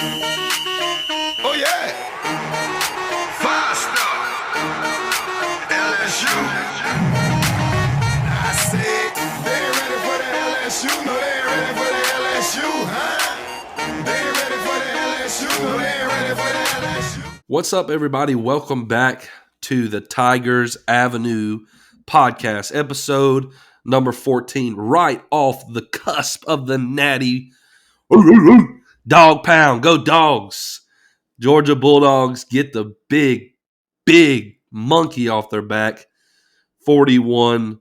Oh yeah, five star LSU. I said they ain't ready for the LSU. No, they ain't ready for the LSU, huh? They ain't ready for the LSU. No, they ain't ready for the LSU. What's up, everybody? Welcome back to the Tigers Avenue podcast, episode number 14, right off the cusp of the natty dog pound. Go Dogs! Georgia Bulldogs get the big monkey off their back. 41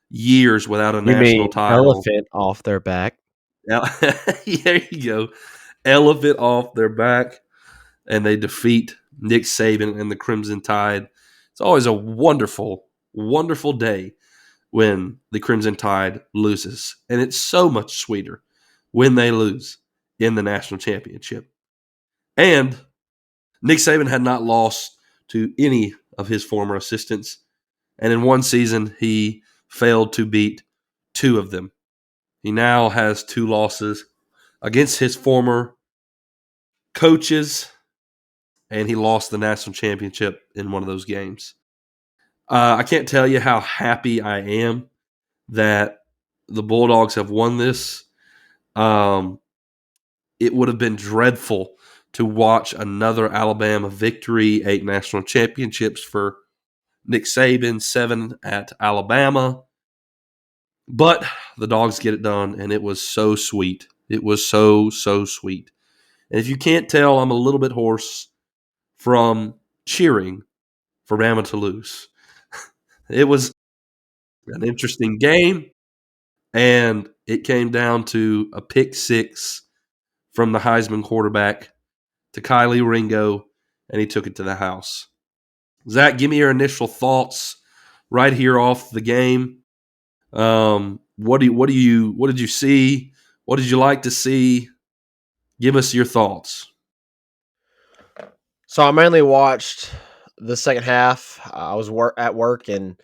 years without a You national mean title. elephant off their back? There you go. Elephant off their back, and they defeat Nick Saban and the Crimson Tide. It's always a wonderful, wonderful day when the Crimson Tide loses. And it's so much sweeter when they lose in the national championship. And Nick Saban had not lost to any of his former assistants. And in one season, he failed to beat two of them. He now has two losses against his former coaches, and he lost the national championship in one of those games. I can't tell you how happy I am that the Bulldogs have won this. It would have been dreadful to watch another Alabama victory, 8 national championships for Nick Saban, 7 at Alabama. But the Dogs get it done, and it was so sweet. It was so sweet. And if you can't tell, I'm a little bit hoarse from cheering for Bama to lose. It was an interesting game, and it came down to a pick six from the Heisman quarterback to Kylie Ringo, and he took it to the house. Zach, give me your initial thoughts right here off the game. What did you see? What did you like to see? Give us your thoughts. So I mainly watched the second half. I was at work and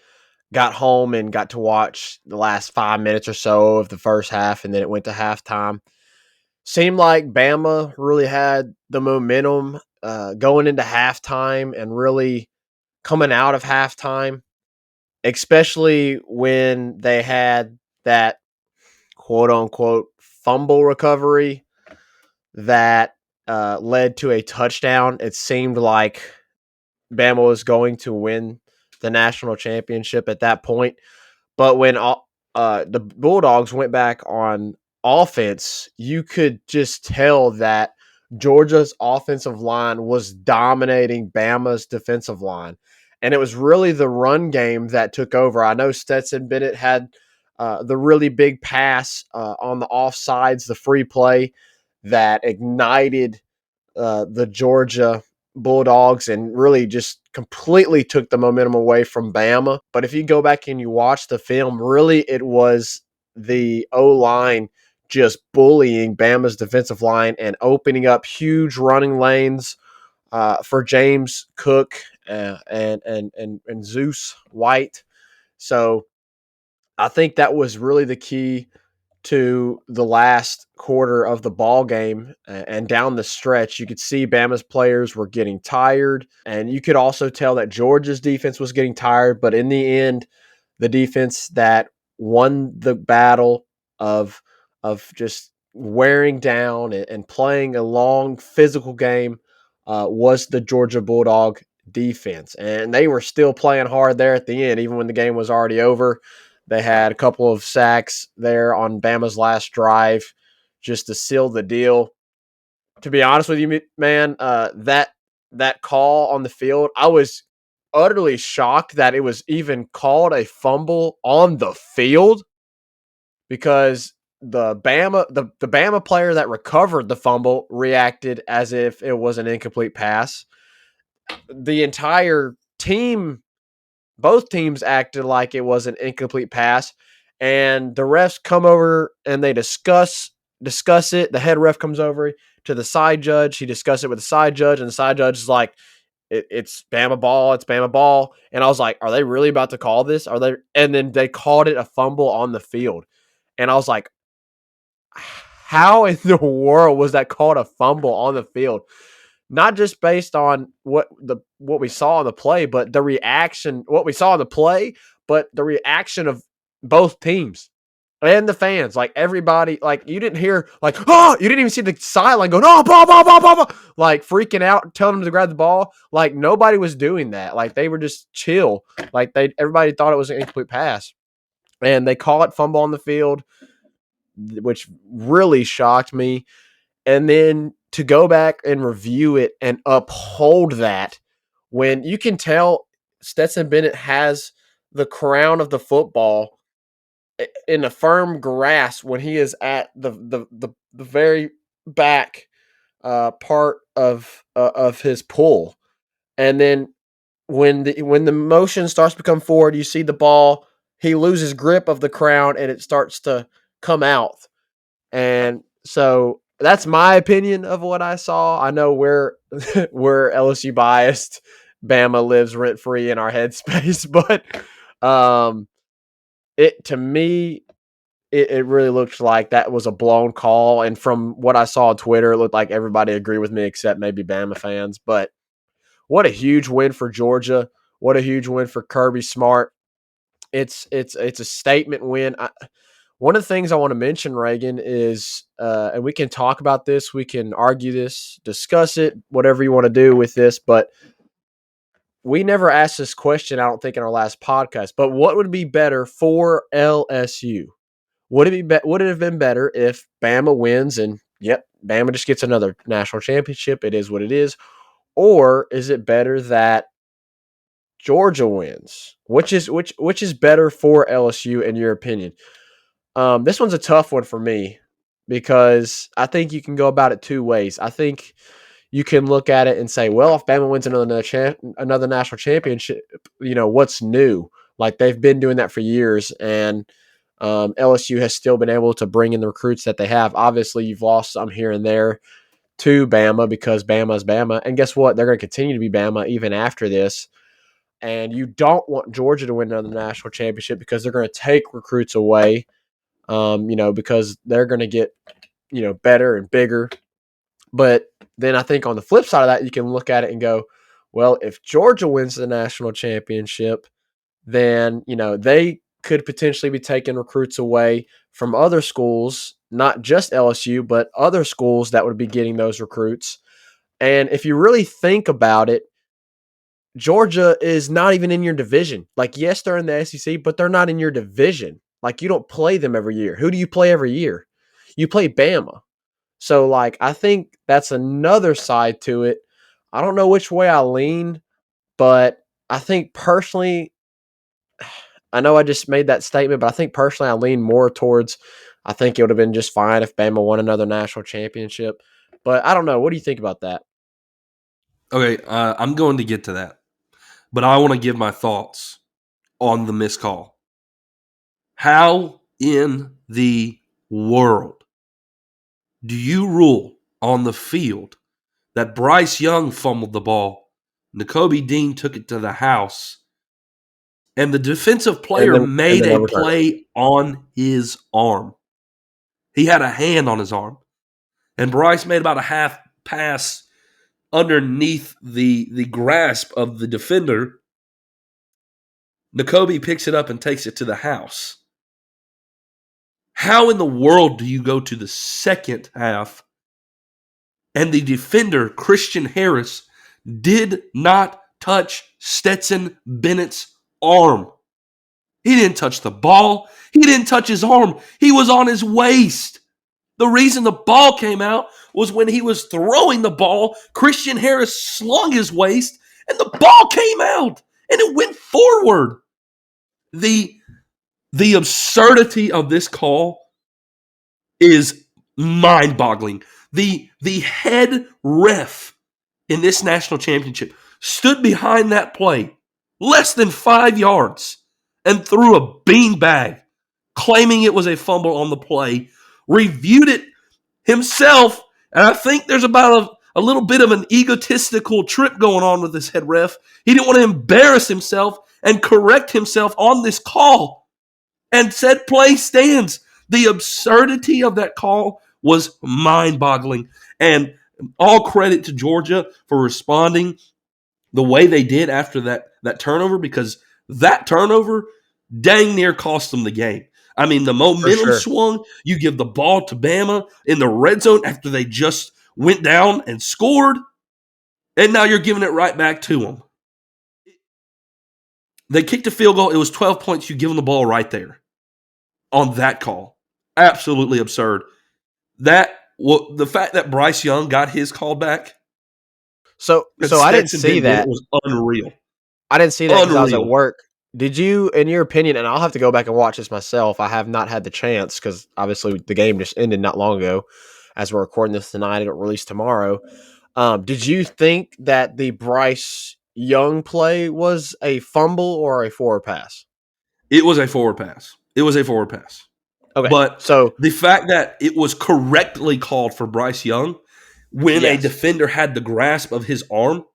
got home and got to watch the last 5 minutes or so of the first half, and then it went to halftime. Seemed like Bama really had the momentum going into halftime and really coming out of halftime, especially when they had that quote-unquote fumble recovery that led to a touchdown. It seemed like Bama was going to win the national championship at that point. But when the Bulldogs went back on offense, you could just tell that Georgia's offensive line was dominating Bama's defensive line. And it was really the run game that took over. I know Stetson Bennett had the really big pass on the offsides, the free play that ignited the Georgia Bulldogs and really just completely took the momentum away from Bama. But if you go back and you watch the film, really it was the O-line just bullying Bama's defensive line and opening up huge running lanes for James Cook and Zeus White. So I think that was really the key to the last quarter of the ball game and down the stretch. You could see Bama's players were getting tired, and you could also tell that Georgia's defense was getting tired. But in the end, the defense that won the battle of just wearing down and playing a long physical game was the Georgia Bulldog defense, and they were still playing hard there at the end, even when the game was already over. They had a couple of sacks there on Bama's last drive just to seal the deal. To be honest with you, man, that call on the field, I was utterly shocked that it was even called a fumble on the field because the Bama player that recovered the fumble reacted as if it was an incomplete pass. The entire team, both teams acted like it was an incomplete pass, and the refs come over and they discuss it. The head ref comes over to the side judge. He discusses it with the side judge, and the side judge is like, it's Bama ball. It's Bama ball. And I was like, are they really about to call this? And then they called it a fumble on the field. And I was like, how in the world was that called a fumble on the field? Not just based on what we saw on the play, but the reaction, what we saw on the play, but the reaction of both teams and the fans. Like everybody, like you didn't hear like, oh, you didn't even see the sideline going, oh, ball, ball, ball, ball, ball, like freaking out, telling them to grab the ball. Like nobody was doing that. Like they were just chill. Like everybody thought it was an incomplete pass. And they call it fumble on the field, which really shocked me. And then to go back and review it and uphold that, when you can tell Stetson Bennett has the crown of the football in a firm grasp when he is at the very back part of his pull, and then when the motion starts to come forward, you see the ball. He loses grip of the crown and it starts to come out. And so that's my opinion of what I saw. I know we're LSU biased. Bama lives rent free in our headspace, but it to me it really looks like that was a blown call. And from what I saw on Twitter, it looked like everybody agreed with me except maybe Bama fans. But what a huge win for Georgia! What a huge win for Kirby Smart! It's a statement win. One of the things I want to mention, Reagan, is, and we can talk about this, we can argue this, discuss it, whatever you want to do with this, but we never asked this question, I don't think, in our last podcast. But what would be better for LSU? Would it have been better if Bama wins and, yep, Bama just gets another national championship? It is what it is. Or is it better that Georgia wins? Which is better for LSU in your opinion? This one's a tough one for me because I think you can go about it two ways. I think you can look at it and say, well, if Bama wins another national championship, what's new? Like they've been doing that for years, and LSU has still been able to bring in the recruits that they have. Obviously, you've lost some here and there to Bama because Bama is Bama. And guess what? They're going to continue to be Bama even after this. And you don't want Georgia to win another national championship because they're going to take recruits away, because they're going to get, better and bigger. But then I think on the flip side of that, you can look at it and go, well, if Georgia wins the national championship, then, they could potentially be taking recruits away from other schools, not just LSU, but other schools that would be getting those recruits. And if you really think about it, Georgia is not even in your division. Like, yes, they're in the SEC, but they're not in your division. Like, you don't play them every year. Who do you play every year? You play Bama. So, like, I think that's another side to it. I don't know which way I lean, but I think personally, I know I just made that statement, but I think personally I lean more towards I think it would have been just fine if Bama won another national championship. But I don't know. What do you think about that? Okay, I'm going to get to that. But I want to give my thoughts on the missed call. How in the world do you rule on the field that Bryce Young fumbled the ball, N'Kobe Dean took it to the house, and the defensive player made a play on his arm? He had a hand on his arm. And Bryce made about a half pass underneath the grasp of the defender. N'Kobe picks it up and takes it to the house. How in the world do you go to the second half and the defender, Christian Harris, did not touch Stetson Bennett's arm? He didn't touch the ball. He didn't touch his arm. He was on his waist. The reason the ball came out was when he was throwing the ball, Christian Harris slung his waist, and the ball came out, and it went forward. The absurdity of this call is mind-boggling. The head ref in this national championship stood behind that play less than 5 yards and threw a beanbag, claiming it was a fumble on the play, reviewed it himself, and I think there's about a little bit of an egotistical trip going on with this head ref. He didn't want to embarrass himself and correct himself on this call and said play stands. The absurdity of that call was mind-boggling. And all credit to Georgia for responding the way they did after that turnover, because that turnover dang near cost them the game. I mean, the For momentum sure. swung. You give the ball to Bama in the red zone after they just went down and scored, and now you're giving it right back to them. They kicked a field goal. It was 12 points. You give them the ball right there on that call. Absolutely absurd. The fact that Bryce Young got his call back So and I didn't Stetson see didn't get it that. was unreal. I didn't see that because I was at Unreal. work. Did you, in your opinion, and I'll have to go back and watch this myself. I have not had the chance because obviously the game just ended not long ago. As we're recording this tonight, it'll release tomorrow. Did you think that the Bryce Young play was a fumble or a forward pass? It was a forward pass. It was a forward pass. Okay, But so the fact that it was correctly called for Bryce Young when a yes, defender had the grasp of his arm,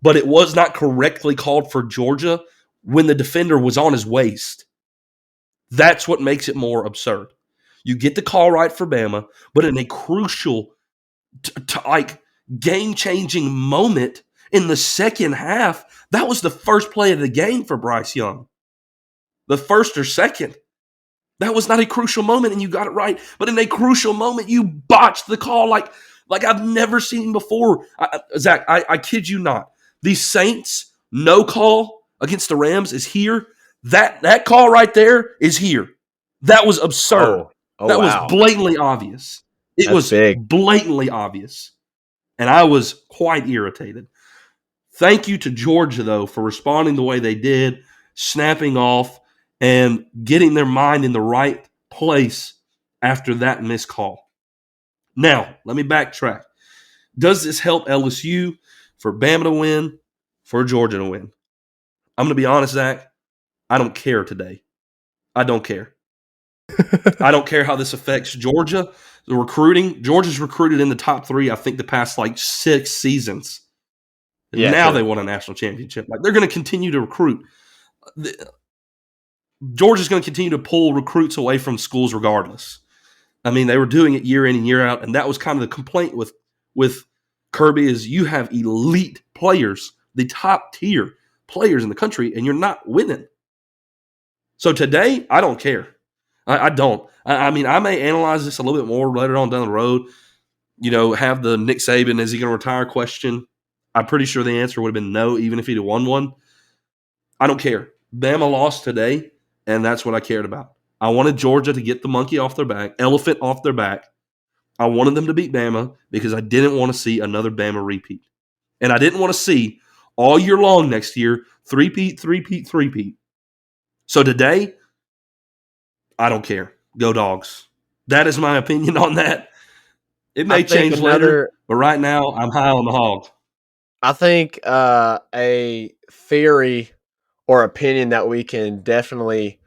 but it was not correctly called for Georgia when the defender was on his waist. That's what makes it more absurd. You get the call right for Bama, but in a crucial, like game-changing moment in the second half, that was the first play of the game for Bryce Young. The first or second. That was not a crucial moment, and you got it right. But in a crucial moment, you botched the call like I've never seen before. Zach, I kid you not. The Saints no call against the Rams is here. That call right there is here. That was absurd. oh That was wow, blatantly obvious. It that's was big. blatantly obvious. And I was quite irritated. Thank you to Georgia, though, for responding the way they did, snapping off, and getting their mind in the right place after that missed call. Now, let me backtrack. Does this help LSU for Bama to win, for Georgia to win? I'm going to be honest, Zach. I don't care today. I don't care. I don't care how this affects Georgia. The recruiting, Georgia's recruited in the top 3, I think, the past 6 seasons. And Yeah, now they true. won a national championship. They're going to continue to recruit. Georgia's going to continue to pull recruits away from schools regardless. I mean, they were doing it year in and year out, and that was kind of the complaint with Kirby is you have elite players, the top tier players in the country, and you're not winning. So today, I don't care. I don't. I mean, I may analyze this a little bit more later on down the road. Have the Nick Saban, is he going to retire question. I'm pretty sure the answer would have been no, even if he'd have won one. I don't care. Bama lost today, and that's what I cared about. I wanted Georgia to get the monkey off their back, elephant off their back. I wanted them to beat Bama because I didn't want to see another Bama repeat. And I didn't want to see all year long next year three-peat, three-peat, three-peat. So today, I don't care. Go Dogs. That is my opinion on that. It I may think change later, another. but right now, I'm high on the hog. I think a theory or opinion that we can definitely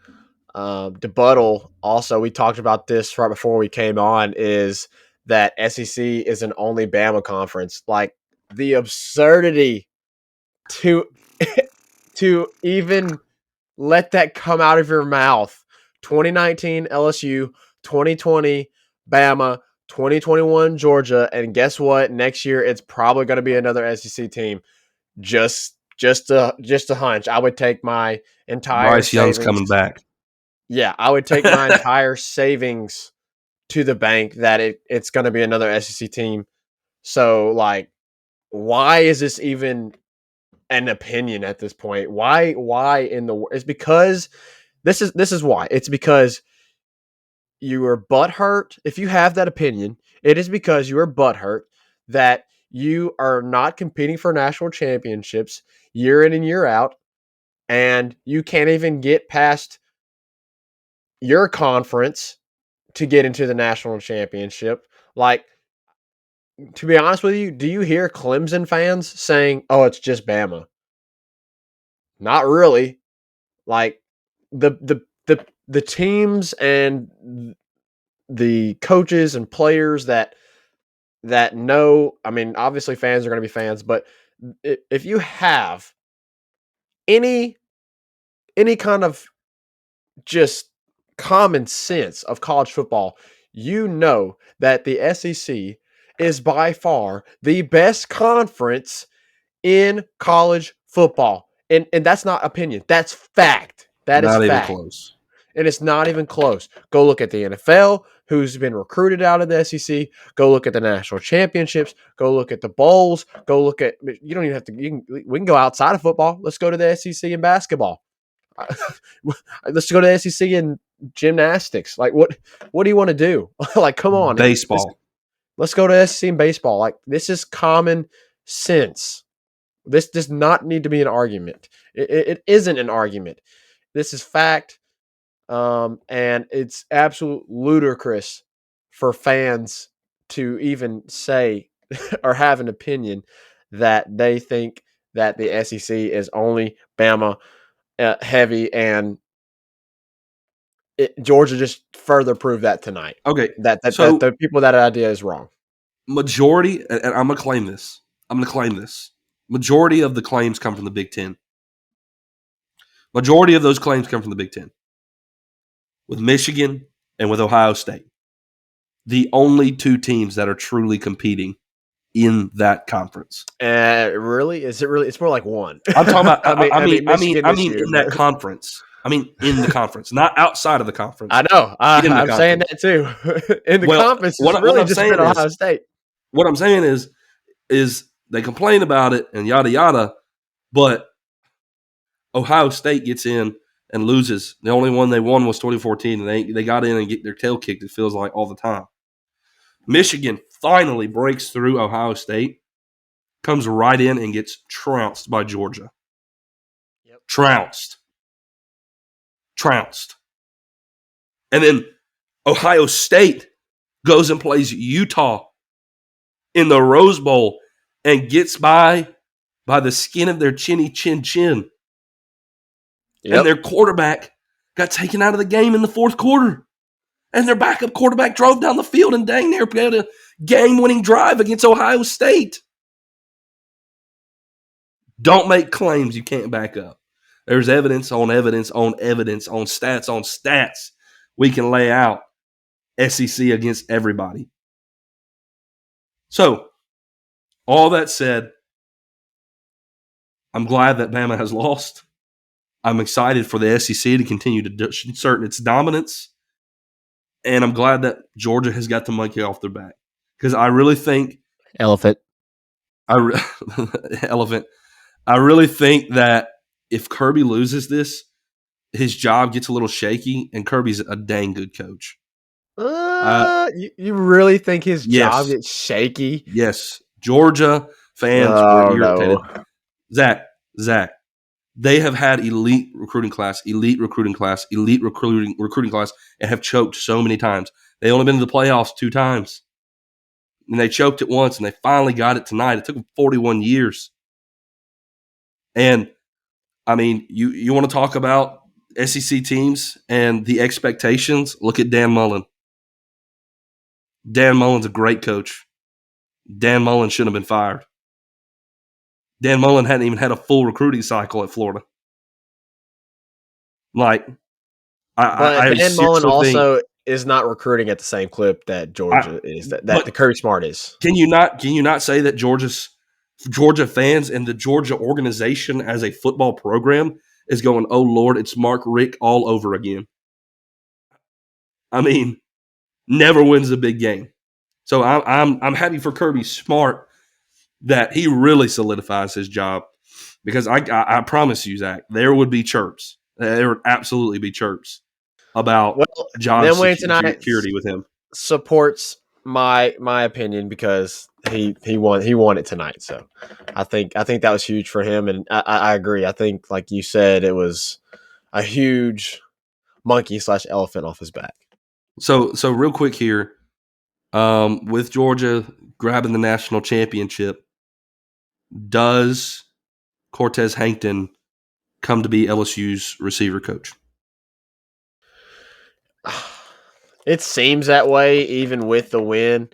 debuttal. Also, we talked about this right before we came on. Is that SEC is an only Bama conference? Like the absurdity to to even let that come out of your mouth. 2019 LSU, 2020 Bama, 2021 Georgia, and guess what? Next year it's probably going to be another SEC team. Just a hunch. I would take my entire Bryce Young's savings. coming back. Yeah, I would take my entire savings to the bank that it's going to be another SEC team. So, like, why is this even an opinion at this point? Why in the it's because this is why. It's because you are butthurt. If you have that opinion, it is because you are butthurt that you are not competing for national championships year in and year out, and you can't even get past your conference to get into the national championship. Like, to be honest with you, do you hear Clemson fans saying, "Oh, it's just Bama"? Not really. Like the teams and the coaches and players that know. I mean, obviously, fans are going to be fans, but if you have any kind of just common sense of college football, you know that the SEC is by far the best conference in college football. And that's not opinion. That's fact. That is Not even fact. close. And it's not even close. Go look at the NFL, who's been recruited out of the SEC. Go look at the national championships. Go look at the bowls. Go look at, you don't even have to, we can go outside of football. Let's go to the SEC in basketball. Let's go to the SEC in gymnastics. Like, what do you want to do? Like, come on. Baseball. Let's go to SEC in baseball. Like, this is common sense. This does not need to be an argument. It isn't an argument. This is fact. And it's absolute ludicrous for fans to even say or have an opinion that they think that the SEC is only Bama heavy, and Georgia just further proved that tonight. Okay. That So the people that idea is wrong. majority, and I'm going to claim this. Majority of the claims come from the Big Ten. Majority of those claims come from the Big Ten. With Michigan and with Ohio State. The only two teams that are truly competing in that conference. Really? Is it really? It's more like one. I'm talking about. I mean, Michigan this year, in that but- conference. I mean, in the conference, not outside of the conference. I know. I'm conference. saying that too. In the conference, it's what really I'm just saying been Ohio State. What I'm saying is they complain about it and yada yada, but Ohio State gets in and loses. The only one they won was 2014, and they got in and get their tail kicked. It feels like all the time. Michigan finally breaks through Ohio State, comes right in and gets trounced by Georgia. Yep. Trounced. And then Ohio State goes and plays Utah in the Rose Bowl and gets by the skin of their chinny chin chin. Yep. And their quarterback got taken out of the game in the fourth quarter. And their backup quarterback drove down the field and dang near had a game-winning drive against Ohio State. Don't make claims you can't back up. There's evidence on evidence on evidence on stats we can lay out SEC against everybody. So, all that said, I'm glad that Bama has lost. I'm excited for the SEC to continue to assert its dominance. And I'm glad that Georgia has got the monkey off their back. Because I really think Elephant. Elephant. I really think that if Kirby loses this, his job gets a little shaky, and Kirby's a dang good coach. You really think his job yes. gets shaky? Yes. Georgia fans were irritated. No. Zach, they have had elite recruiting class, and have choked so many times. They only been to the playoffs 2 times. And they choked it once, and they finally got it tonight. It took them 41 years. And, I mean, you want to talk about SEC teams and the expectations? Look at Dan Mullen. Dan Mullen's a great coach. Dan Mullen shouldn't have been fired. Dan Mullen hadn't even had a full recruiting cycle at Florida. Like, I Dan Mullen also is not recruiting at the same clip that Georgia is. That the Kirby Smart is. Can you not say that Georgia fans and the Georgia organization as a football program is going, oh Lord, it's Mark Richt all over again? I mean, never wins a big game. So I'm happy for Kirby Smart that he really solidifies his job, because I promise you, Zach, there would be chirps. There would absolutely be chirps about job security with him. Supports my opinion because he won it tonight. So I think that was huge for him, and I agree. I think, like you said, it was a huge monkey/elephant off his back. So real quick here, with Georgia grabbing the national championship, does Cortez Hankton come to be LSU's receiver coach? It seems that way, even with the win.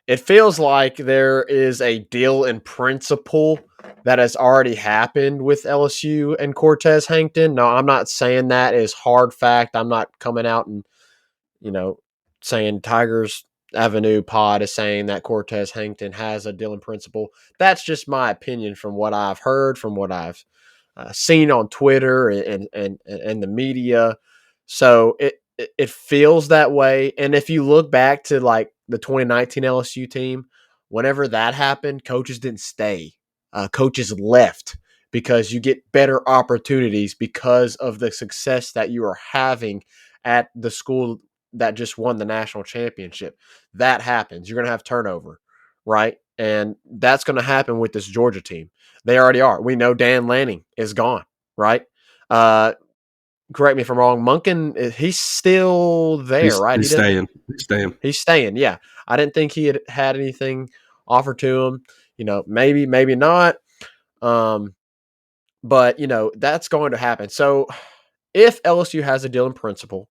It feels like there is a deal in principle that has already happened with LSU and Cortez Hankton. No, I'm not saying that is hard fact. I'm not coming out and, saying Tigers Avenue Pod is saying that Cortez Hankton has a Dylan principle. That's just my opinion from what I've heard, from what I've seen on Twitter and the media. So it feels that way. And if you look back to like the 2019 LSU team, whenever that happened, coaches didn't stay. Coaches left because you get better opportunities because of the success that you are having at the school that just won the national championship. That happens. You're going to have turnover, right? And that's going to happen with this Georgia team. They already are. We know Dan Lanning is gone, right? Correct me if I'm wrong. Monken, he's still there, right? He's staying. He's staying. He's staying. Yeah, I didn't think he had anything offered to him. Maybe, maybe not. But that's going to happen. So if LSU has a Dylan principle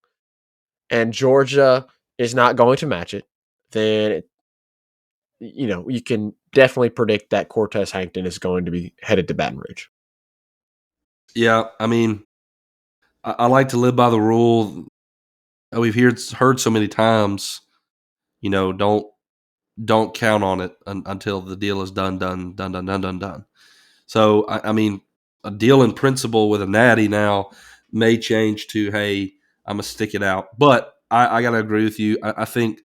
and Georgia is not going to match it, then you can definitely predict that Cortez Hankton is going to be headed to Baton Rouge. Yeah, I mean, I like to live by the rule. We've heard so many times, don't count on it until the deal is done. So, I mean, a deal in principle with a natty now may change to, hey, I'm going to stick it out. But I got to agree with you. I think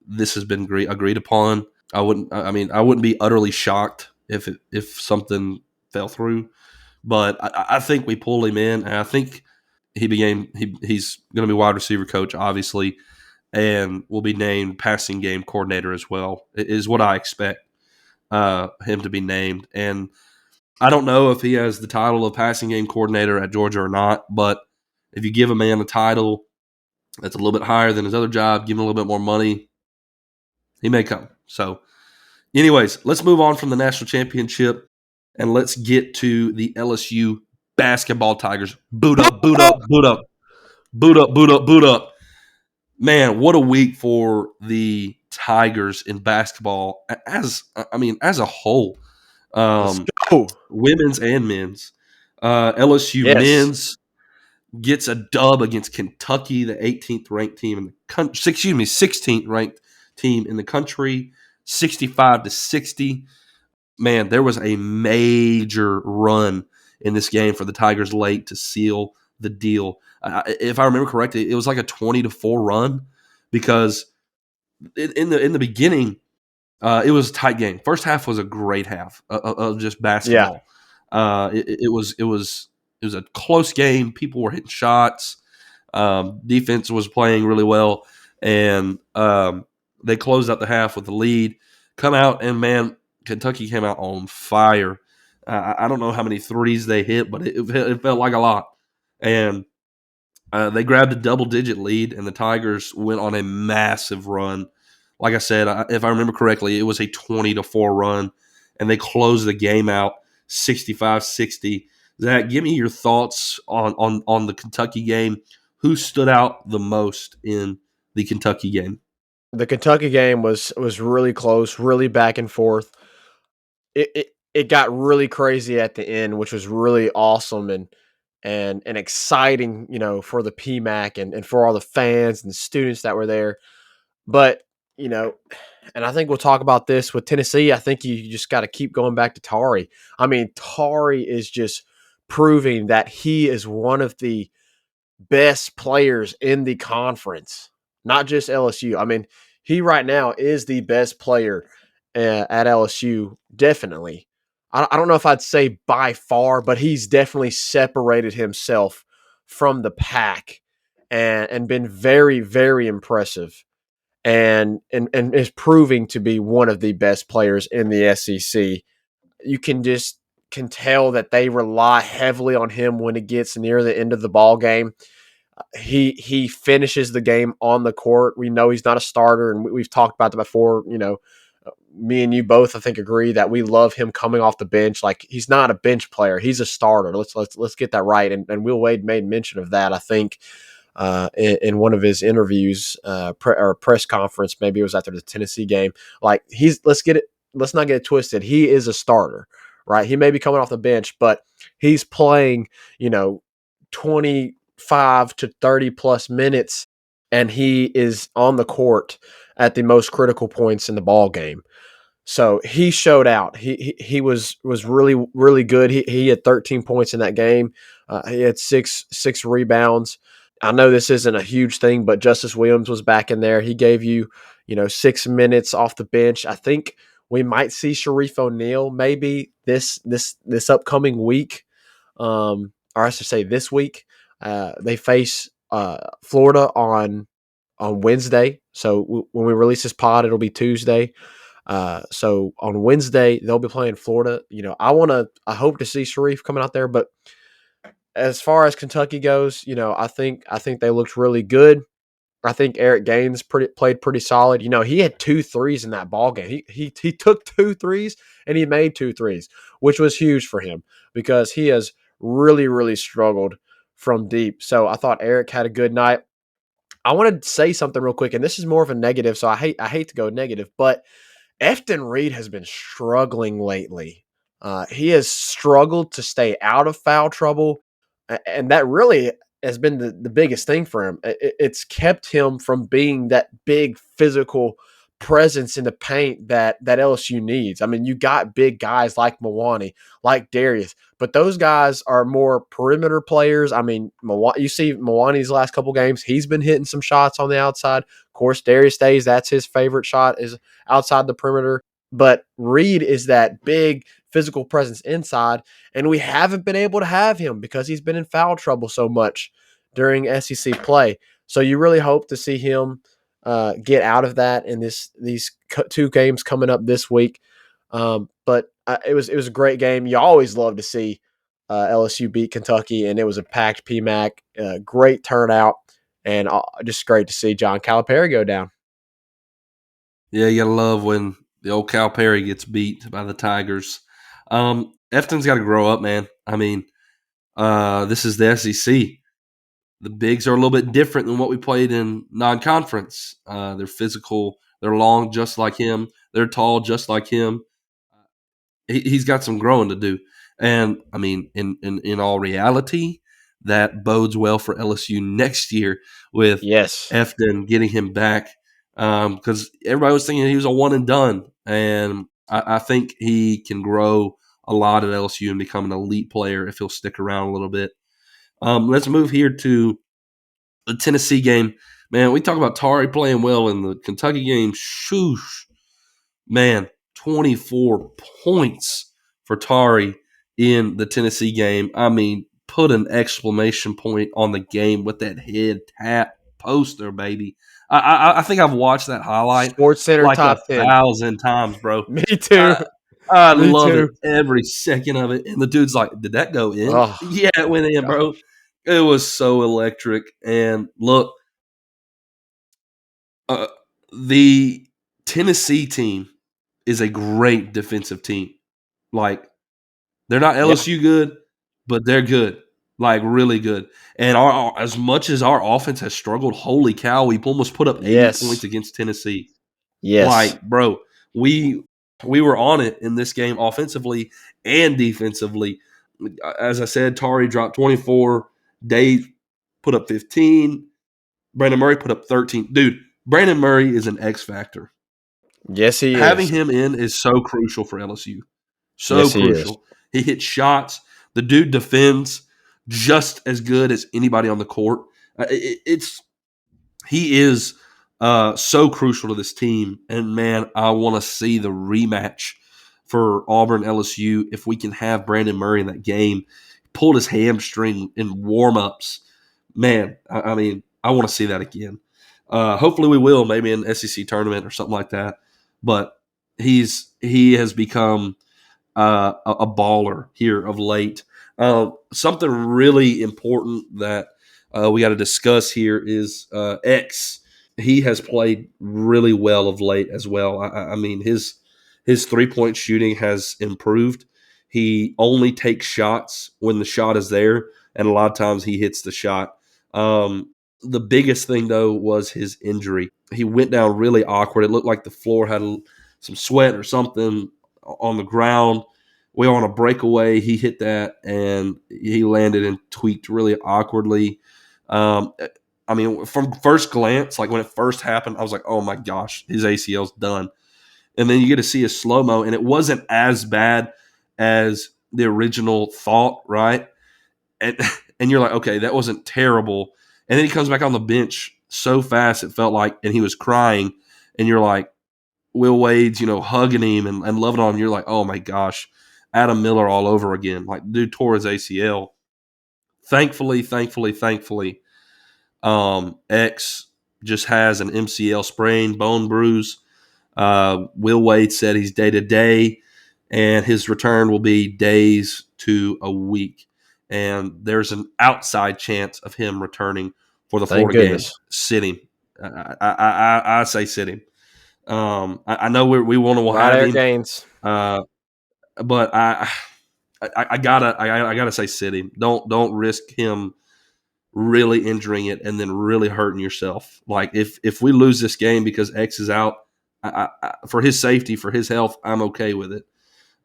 this has been agreed upon. I wouldn't be utterly shocked if something fell through. But I think we pulled him in, and I think he's going to be wide receiver coach, obviously, and will be named passing game coordinator as well, is what I expect him to be named. And I don't know if he has the title of passing game coordinator at Georgia or not, but if you give a man a title that's a little bit higher than his other job, give him a little bit more money, he may come. So, anyways, let's move on from the national championship and let's get to the LSU basketball Tigers. Boot up, boot up, boot up, boot up, boot up, boot up. Man, what a week for the Tigers in basketball as a whole. Let's go. Women's and men's. LSU Yes. men's gets a dub against Kentucky, the 18th ranked team in the country. 16th ranked team in the country, 65-60. Man, there was a major run in this game for the Tigers late to seal the deal. If I remember correctly, it was like a 20-4 run because in the beginning, it was a tight game. First half was a great half of just basketball. Yeah. It was a close game. People were hitting shots. Defense was playing really well, and they closed out the half with the lead. Come out, and man, Kentucky came out on fire. I don't know how many threes they hit, but it felt like a lot. And they grabbed a double-digit lead, and the Tigers went on a massive run. Like I said, if I remember correctly, it was a 20-4 run, and they closed the game out 65-60. Zach, give me your thoughts on the Kentucky game. Who stood out the most in the Kentucky game? The Kentucky game was really close, really back and forth. It got really crazy at the end, which was really awesome and exciting, for the PMAC and for all the fans and the students that were there. But, and I think we'll talk about this with Tennessee. I think you just got to keep going back to Tari. I mean, Tari is just proving that he is one of the best players in the conference, not just LSU. I mean, he right now is the best player at LSU, definitely. I don't know if I'd say by far, but he's definitely separated himself from the pack and been very, very impressive and is proving to be one of the best players in the SEC. You can tell that they rely heavily on him when it gets near the end of the ball game. He finishes the game on the court. We know he's not a starter, and we've talked about that before. Me and you both, I think, agree that we love him coming off the bench. Like, he's not a bench player; he's a starter. Let's get that right. And Will Wade made mention of that, I think, in one of his interviews or press conference. Maybe it was after the Tennessee game. Like, let's not get it twisted. He is a starter, right? He may be coming off the bench, but he's playing, 25 to 30 plus minutes and he is on the court at the most critical points in the ball game. So he showed out. He was really good. He had 13 points in that game. He had six rebounds. I know this isn't a huge thing, but Justice Williams was back in there. He gave you 6 minutes off the bench. I think we might see Sharif O'Neal maybe this upcoming week, or I should say this week. They face Florida on Wednesday. So when we release this pod, it'll be Tuesday. So on Wednesday they'll be playing Florida. I hope to see Sharif coming out there, but as far as Kentucky goes, I think they looked really good. I think Eric Gaines played pretty solid. He had 2 threes in that ball game. He took 2 threes and he made 2 threes, which was huge for him because he has really struggled from deep. So I thought Eric had a good night. I want to say something real quick, and this is more of a negative, so I hate to go negative, but Efton Reed has been struggling lately. He has struggled to stay out of foul trouble, and that really has been the biggest thing for him. It's kept him from being that big physical presence in the paint that LSU needs. I mean, you got big guys like Mawani, like Darius, but those guys are more perimeter players. I mean, you see Mawani's last couple games, he's been hitting some shots on the outside. Of course, Darius Days, that's his favorite shot, is outside the perimeter. But Reed is that big physical presence inside, and we haven't been able to have him because he's been in foul trouble so much during SEC play. So you really hope to see him get out of that in these 2 games coming up this week. But it was a great game. You always love to see LSU beat Kentucky, and it was a packed PMAC, great turnout, and just great to see John Calipari go down. Yeah, you gotta love when the old Calipari gets beat by the Tigers. Efton's got to grow up, man. I mean, this is the SEC. The bigs are a little bit different than what we played in non-conference. They're physical. They're long, just like him. They're tall, just like him. He's got some growing to do. And, I mean, in all reality, that bodes well for LSU next year with Efton getting him back because everybody was thinking he was a one and done. And I think he can grow a lot at LSU and become an elite player if he'll stick around a little bit. Let's move here to the Tennessee game. Man, we talk about Tari playing well in the Kentucky game. Shoosh. Man, 24 points for Tari in the Tennessee game. I mean, put an exclamation point on the game with that head tap poster, baby. I think I've watched that highlight Sports Center like top 10. 1,000 times, bro. Me too. I love it, every second of it. And the dude's like, did that go in? Oh, yeah, it went in, bro. It was so electric. And look, the Tennessee team is a great defensive team. Like, they're not LSU good, but they're good. Like, really good. And as much as our offense has struggled, holy cow, we almost put up 80 points against Tennessee. Yes. Like, bro, we were on it in this game offensively and defensively. As I said, Tari dropped 24. Dave put up 15. Brandon Murray put up 13. Dude, Brandon Murray is an X factor. Yes, he is. Having him in is so crucial for LSU. So crucial. He hits shots. The dude defends just as good as anybody on the court. He is so crucial to this team. And, man, I want to see the rematch for Auburn LSU if we can have Brandon Murray in that game. Pulled his hamstring in warm-ups. Man, I mean, I want to see that again. Hopefully we will, maybe in SEC tournament or something like that. But he has become a baller here of late. Something really important that we got to discuss here is X. He has played really well of late as well. I mean, his 3-point shooting has improved. He only takes shots when the shot is there, and a lot of times he hits the shot. The biggest thing, though, was his injury. He went down really awkward. It looked like the floor had some sweat or something on the ground. We were on a breakaway. He hit that, and he landed and tweaked really awkwardly. I mean, from first glance, like when it first happened, I was like, oh my gosh, his ACL's done. And then you get to see a slow-mo, and it wasn't as bad as the original thought, right? And and you're like, okay, that wasn't terrible. And then he comes back on the bench so fast, it felt like, and he was crying, and you're like, Will Wade's, hugging him and loving on him. You're like, oh my gosh, Adam Miller all over again. Like, dude tore his ACL. Thankfully, X just has an MCL sprain, bone bruise. Will Wade said he's day to day, and his return will be days to a week. And there's an outside chance of him returning for the Thank Florida game. goodness. Sit him. I say sit him. I know we want to Right, have Eric him, Gaines. but I gotta say sit him. Don't risk him really injuring it and then really hurting yourself. Like if we lose this game because X is out, for his safety, for his health, I'm okay with it.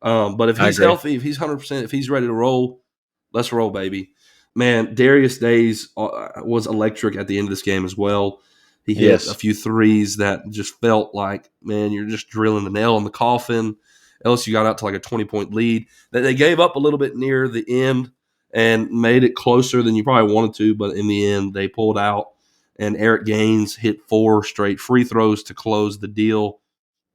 But if I he's agree. healthy, if he's 100%, if he's ready to roll, let's roll, baby. Man, Darius Days was electric at the end of this game as well. He hit Yes. a few threes that just felt like, man, you're just drilling the nail in the coffin. LSU got out to like a 20-point lead. They gave up a little bit near the end and made it closer than you probably wanted to, but in the end, they pulled out. And Eric Gaines hit 4 straight free throws to close the deal.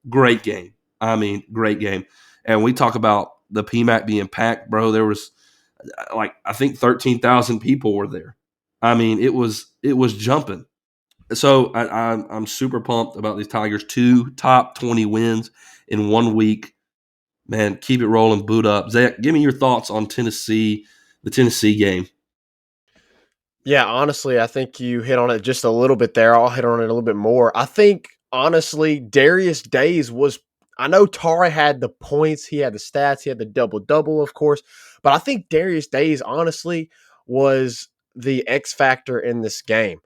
Great game. I mean, great game. And we talk about the PMAC being packed, bro. There was I think 13,000 people were there. I mean, it was jumping. So I'm super pumped about these Tigers. 2 top 20 wins in 1 week. Man, keep it rolling, boot up. Zach, give me your thoughts on the Tennessee game. Yeah, honestly, I think you hit on it just a little bit there. I'll hit on it a little bit more. I think, honestly, Darius Days was. I know Tari had the points, he had the stats, he had the double double, of course, but I think Darius Days, honestly, was the X factor in this game.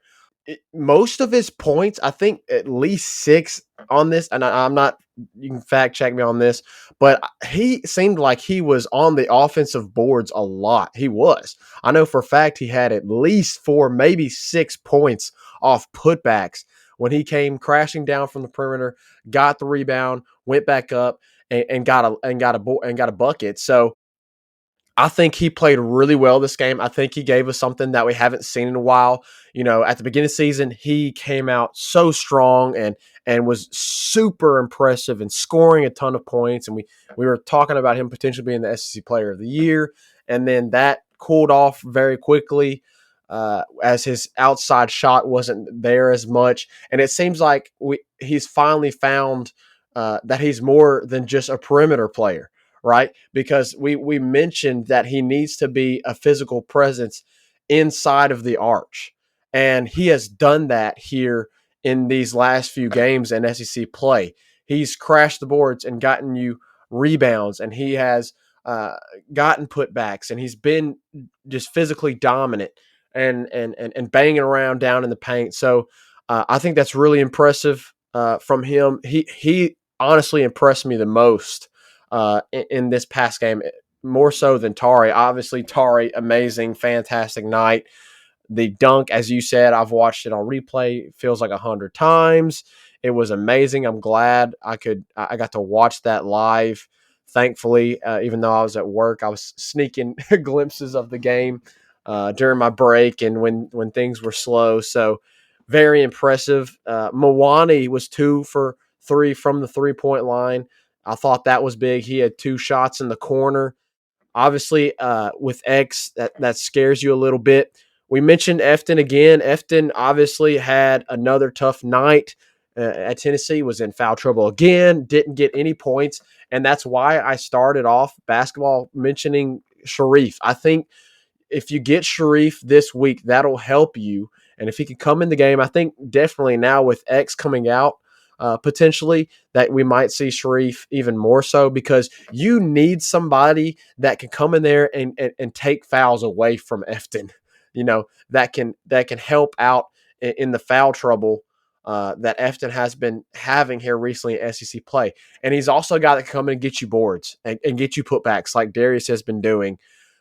Most of his points, I think at least 6 on this, and I'm not, you can fact check me on this, but he seemed like he was on the offensive boards a lot. He was. I know for a fact he had at least 4, maybe 6 points off putbacks when he came crashing down from the perimeter, got the rebound, went back up, and got a bucket. So I think he played really well this game. I think he gave us something that we haven't seen in a while. At the beginning of the season, he came out so strong and was super impressive and scoring a ton of points. And we were talking about him potentially being the SEC Player of the Year. And then that cooled off very quickly as his outside shot wasn't there as much. And it seems like he's finally found that he's more than just a perimeter player. Right? Because we mentioned that he needs to be a physical presence inside of the arch. And he has done that here in these last few games in SEC play. He's crashed the boards and gotten you rebounds, and he has gotten putbacks, and he's been just physically dominant and banging around down in the paint. So I think that's really impressive from him. He honestly impressed me the most in this past game, more so than Tari. Obviously, Tari, amazing, fantastic night. The dunk, as you said, I've watched it on replay. It feels like 100 times. It was amazing. I'm glad I got to watch that live. Thankfully, even though I was at work, I was sneaking glimpses of the game during my break and when things were slow. So very impressive. Mawani was 2 for 3 from the 3-point line. I thought that was big. He had 2 shots in the corner. Obviously, with X, that scares you a little bit. We mentioned Efton again. Efton obviously had another tough night at Tennessee, was in foul trouble again, didn't get any points, and that's why I started off basketball mentioning Sharif. I think if you get Sharif this week, that'll help you. And if he can come in the game, I think definitely now with X coming out, potentially that we might see Sharif even more so because you need somebody that can come in there and take fouls away from Efton, that can help out in the foul trouble that Efton has been having here recently in SEC play. And he's also a guy that can come in and get you boards and get you putbacks like Darius has been doing.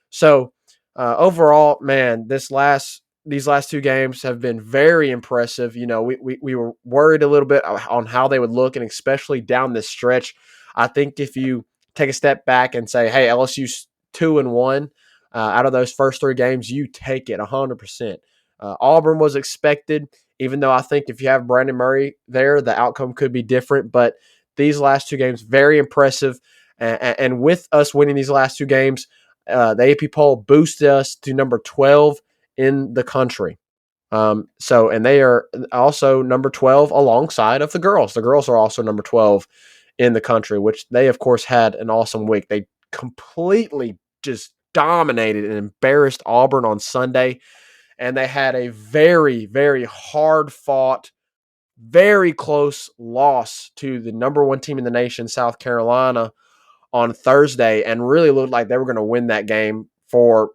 So overall, man, this last these last two games have been very impressive. You know, we were worried a little bit on how they would look, and especially down this stretch. I think if you take a step back and say, hey, LSU's 2-1 out of those first three games, you take it 100%. Auburn was expected, even though I think if you have Brandon Murray there, the outcome could be different. But these last two games, very impressive. And with us winning these last two games, the AP poll boosted us to number 12 in the country. And they are also number 12 alongside of the girls. The girls are also number 12 in the country, which they, of course, had an awesome week. They completely just dominated and embarrassed Auburn on Sunday. And they had a very, very hard-fought, very close loss to the number one team in the nation, South Carolina, on Thursday, and really looked like they were going to win that game for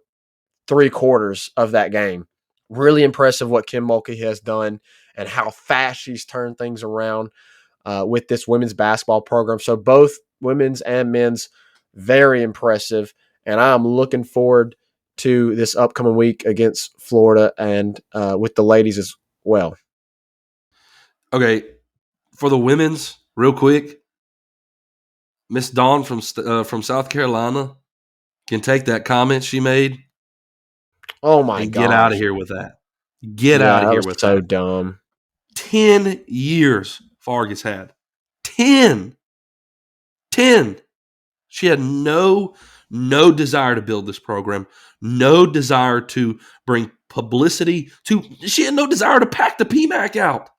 3/4 of that game. Really impressive what Kim Mulkey has done and how fast she's turned things around with this women's basketball program. So both women's and men's, very impressive. And I'm looking forward to this upcoming week against Florida and with the ladies as well. Okay, for the women's, real quick, Miss Dawn from South Carolina can take that comment she made. Oh my god! Get out of here with that. Get out of here with so that. dumb. 10 years Fargus had. 10. She had no desire to build this program, no desire to bring publicity to. She had no desire to pack the PMAC out.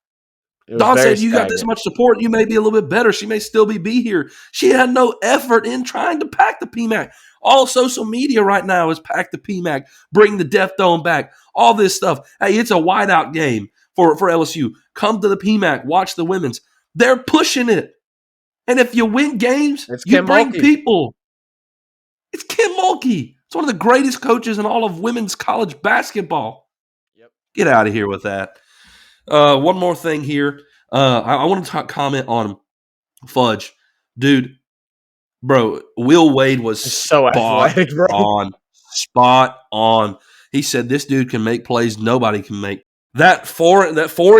Don said, you got this much support, you may be a little bit better. She may still be here. She had no effort in trying to pack the PMAC. All social media right now is pack the PMAC, bring the Death Dome back, all this stuff. Hey, it's a whiteout game for LSU. Come to the PMAC, watch the women's. They're pushing it. And if you win games, you bring people. It's Kim Mulkey. It's one of the greatest coaches in all of women's college basketball. Yep. Get out of here with that. One more thing here. I want to comment on Fudge. Dude, bro, Will Wade was so athletic, bro. Spot on. He said this dude can make plays nobody can make. That foreign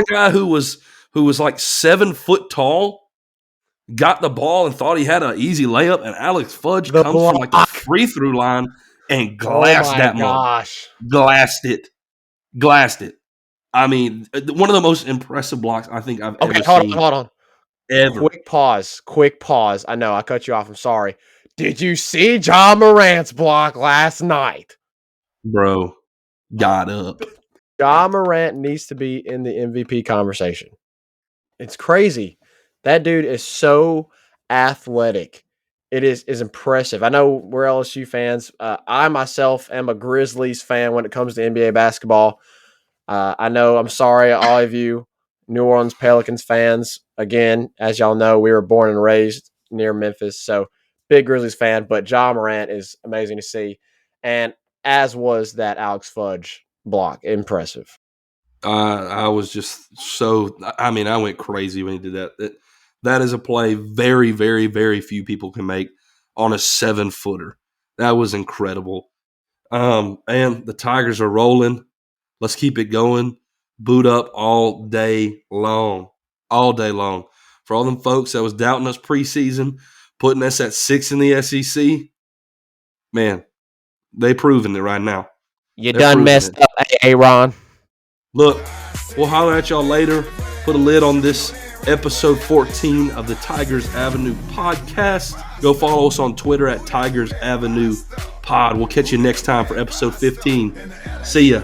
guy who was like 7 foot tall got the ball and thought he had an easy layup, and Alex Fudge comes from like the free throw line and glassed that mug. Glassed it. I mean, one of the most impressive blocks I think I've ever seen. Hold on. Ever. Quick pause. I know, I cut you off. I'm sorry. Did you see John Morant's block last night? Bro, got up. John Morant needs to be in the MVP conversation. It's crazy. That dude is so athletic. It is impressive. I know we're LSU fans. I myself am a Grizzlies fan when it comes to NBA basketball. I know, I'm sorry, all of you New Orleans Pelicans fans. Again, as y'all know, we were born and raised near Memphis, so big Grizzlies fan. But John Morant is amazing to see, and as was that Alex Fudge block. Impressive. I was just so – I mean, I went crazy when he did that. That is a play very, very, very few people can make on a 7-footer. That was incredible. And the Tigers are rolling. Let's keep it going. Boot up all day long. All day long. For all them folks that was doubting us preseason, putting us at 6 in the SEC, man, they proving it right now. You done messed up, Aaron. Look, we'll holler at y'all later. Put a lid on this episode 14 of the Tigers Avenue podcast. Go follow us on Twitter at Tigers Avenue Pod. We'll catch you next time for episode 15. See ya.